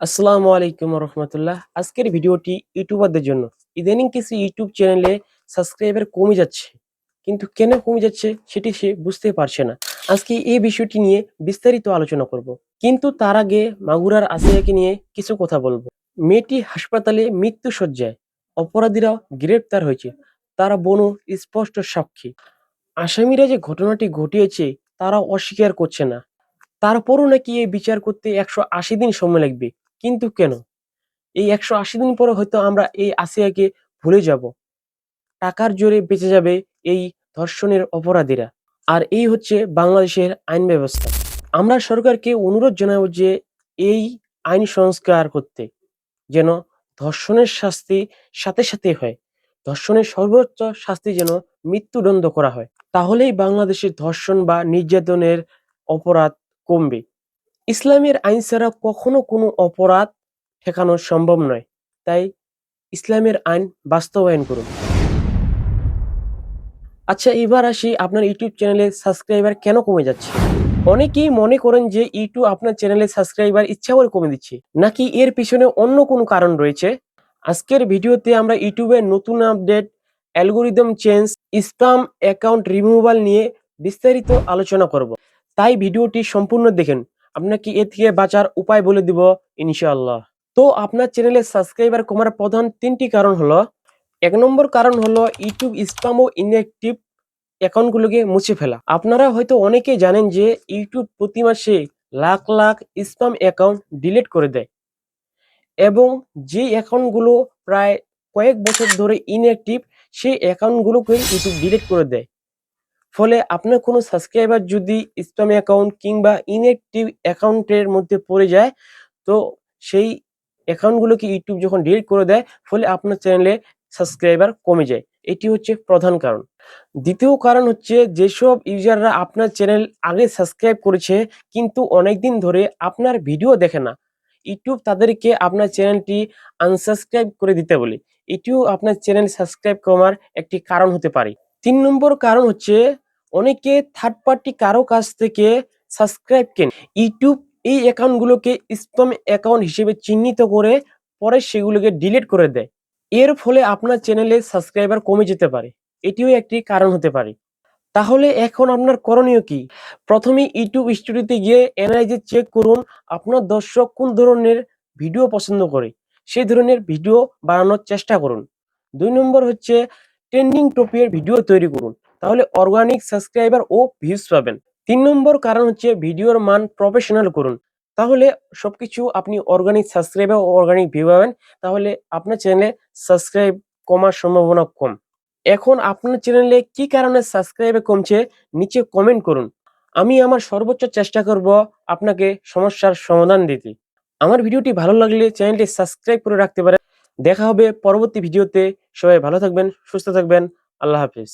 আসসালামু আলাইকুম রহমতুল্লাহ। আজকের ভিডিওটি ইউটিউবারদের জন্য। ইদানিং কিছু ইউটিউব চ্যানেলে সাবস্ক্রাইবার কমে যাচ্ছে, কিন্তু কেন কমে যাচ্ছে সেটি সে বুঝতে পারছে না। আজকে এই বিষয়টি নিয়ে বিস্তারিত আলোচনা করব, কিন্তু তার আগে মাগুরার আসিয়াকে নিয়ে কিছু কথা বলবো। মেয়েটি হাসপাতালে মৃত্যু শয্যায়, অপরাধীরা গ্রেপ্তার হয়েছে, তারা বনু স্পষ্ট সাক্ষী। আসামিরা যে ঘটনাটি ঘটিয়েছে তারা অস্বীকার করছে না, তারপরও নাকি এই বিচার করতে 180 দিন সময় লাগবে। কিন্তু কেন? এই 180 দিন পরে হয়তো আমরা এই আসিয়াকে ভুলে যাব, টাকার জোরে বেঁচে যাবে এই ধর্ষণের অপরাধীরা। আর এই হচ্ছে বাংলাদেশের আইন ব্যবস্থা। আমরা সরকারকে অনুরোধ জানাবো যে এই আইন সংস্কার করতে, যেন ধর্ষণের শাস্তি সাথে সাথে হয়, ধর্ষণের সর্বোচ্চ শাস্তি যেন মৃত্যুদণ্ড করা হয়। তাহলেই বাংলাদেশের ধর্ষণ বা নির্যাতনের অপরাধ কমবে। ইসলামের আইন ছাড়া কখনো কোনো অপরাধ ঠেকানো সম্ভব নয়। তাই ইসলামের আইন বাস্তবায়ন করুন। আচ্ছা, এবার আসি আপনার ইউটিউব চ্যানেলে সাবস্ক্রাইবার কেন কমে যাচ্ছে। অনেকেই মনে করেন যে ইউটিউব আপনার চ্যানেলে সাবস্ক্রাইবার ইচ্ছা করে কমে দিচ্ছে, নাকি এর পিছনে অন্য কোনো কারণ রয়েছে। আজকের ভিডিওতে আমরা ইউটিউবের নতুন update, algorithm change, spam account removal নিয়ে বিস্তারিত আলোচনা করব। তাই ভিডিওটি সম্পূর্ণ দেখেন, আপনাকে এর থেকে বাঁচার উপায় বলে দিব ইনশাআল্লাহ। তো আপনার চ্যানেলে সাবস্ক্রাইবার কমার প্রধান তিনটি কারণ হলো: এক নম্বর কারণ হলো ইউটিউব স্প্যাম ও ইনঅ্যাক্টিভ অ্যাকাউন্টগুলোকে মুছে ফেলা। আপনারা হয়তো অনেকেই জানেন যে ইউটিউব প্রতি মাসে lakh lakh spam account delete করে দেয়, এবং যে অ্যাকাউন্টগুলো প্রায় কয়েক বছর ধরে ইনঅ্যাক্টিভ, সেই অ্যাকাউন্টগুলোকে ইউটিউব ডিলিট করে দেয়। ফলে আপনার কোনো সাবস্ক্রাইবার যদি স্প্যাম অ্যাকাউন্ট কিংবা ইনঅ্যাক্টিভ অ্যাকাউন্টের মধ্যে পড়ে যায়, তো সেই অ্যাকাউন্টগুলোকে ইউটিউব যখন ডিলিট করে দেয়, ফলে আপনার চ্যানেলে সাবস্ক্রাইবার কমে যায়। এটি হচ্ছে প্রধান কারণ। দ্বিতীয় কারণ হচ্ছে যেসব ইউজাররা আপনার চ্যানেল আগে সাবস্ক্রাইব করেছে কিন্তু অনেকদিন ধরে আপনার ভিডিও দেখে না, ইউটিউব তাদেরকে আপনার চ্যানেলটি আনসাবস্ক্রাইব করে দিতে বলে। এটিও আপনার চ্যানেল সাবস্ক্রাইব কমার একটি কারণ হতে পারে। ৩ নম্বর কারণ হচ্ছে অনেকে থার্ড পার্টি কারো কাছ থেকে সাবস্ক্রাইব কেনে। ইউটিউব এই অ্যাকাউন্টগুলোকে স্প্যাম অ্যাকাউন্ট হিসেবে চিহ্নিত করে পরে সেগুলোকে ডিলিট করে দেয়। এর ফলে আপনার চ্যানেলে সাবস্ক্রাইবার কমে যেতে পারে। এটিও একটি কারণ হতে পারে। তাহলে এখন আপনার করণীয় কি? প্রথমে ইউটিউব স্টুডিওতে গিয়ে এনালাইসিস চেক করুন, আপনার দর্শক কোন ধরনের ভিডিও পছন্দ করে, সেই ধরনের ভিডিও বানানোর চেষ্টা করুন। ২ নম্বর হচ্ছে ট্রেন্ডিং টপিকের ভিডিও তৈরি করুন, তাহলে অর্গানিক সাবস্ক্রাইবার ও ভিউজ পাবেন। ৩ নম্বর কারণ হচ্ছে ভিডিওর মান প্রফেশনাল করুন, তাহলে সবকিছু আপনি অর্গানিক সাবস্ক্রাইবার ও অর্গানিক ভিউ পাবেন। তাহলে আপনার চ্যানেলে সাবস্ক্রাইব কমার সম্ভাবনা কম। এখন আপনার চ্যানেলে কি কারণে সাবস্ক্রাইবার কমছে নিচে কমেন্ট করুন। আমি আমার সর্বোচ্চ চেষ্টা করব আপনাকে সমস্যার সমাধান দিতে। আমার ভিডিওটি ভালো লাগলে চ্যানেলটি সাবস্ক্রাইব করে রাখতে পারেন। দেখা হবে পরবর্তী ভিডিওতে। সবাই ভালো থাকবেন, সুস্থ থাকবেন। আল্লাহ হাফেজ।